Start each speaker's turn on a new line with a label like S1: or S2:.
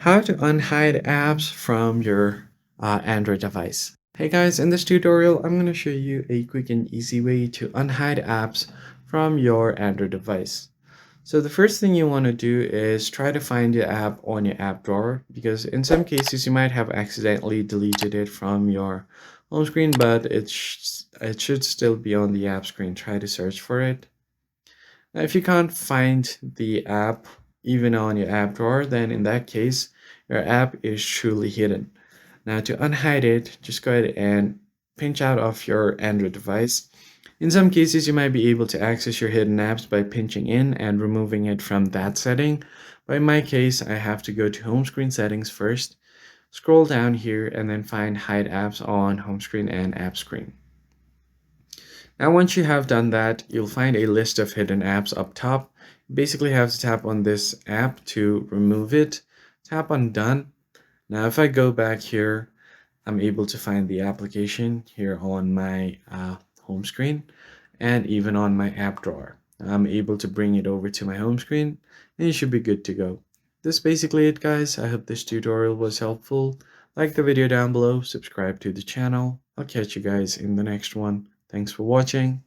S1: How to unhide apps from your Android device. Hey guys, in this tutorial, I'm going to show you a quick and easy way to unhide apps from your Android device. So the first thing you want to do is try to find the app on your app drawer because in some cases you might have accidentally deleted it from your home screen, but it should still be on the app screen. Try to search for it. Now, if you can't find the app even on your app drawer, then in that case, your app is truly hidden. Now, to unhide it, just go ahead and pinch out of your Android device. In some cases, you might be able to access your hidden apps by pinching in and removing it from that setting. But in my case, I have to go to home screen settings first, scroll down here, and then find hide apps on home screen and app screen. Now, once you have done that, you'll find a list of hidden apps up top. You basically have to tap on this app to remove it. Tap on done. Now, if I go back here, I'm able to find the application here on my home screen and even on my app drawer. I'm able to bring it over to my home screen and you should be good to go. This is basically it, guys. I hope this tutorial was helpful. Like the video down below, subscribe to the channel. I'll catch you guys in the next one. Thanks for watching.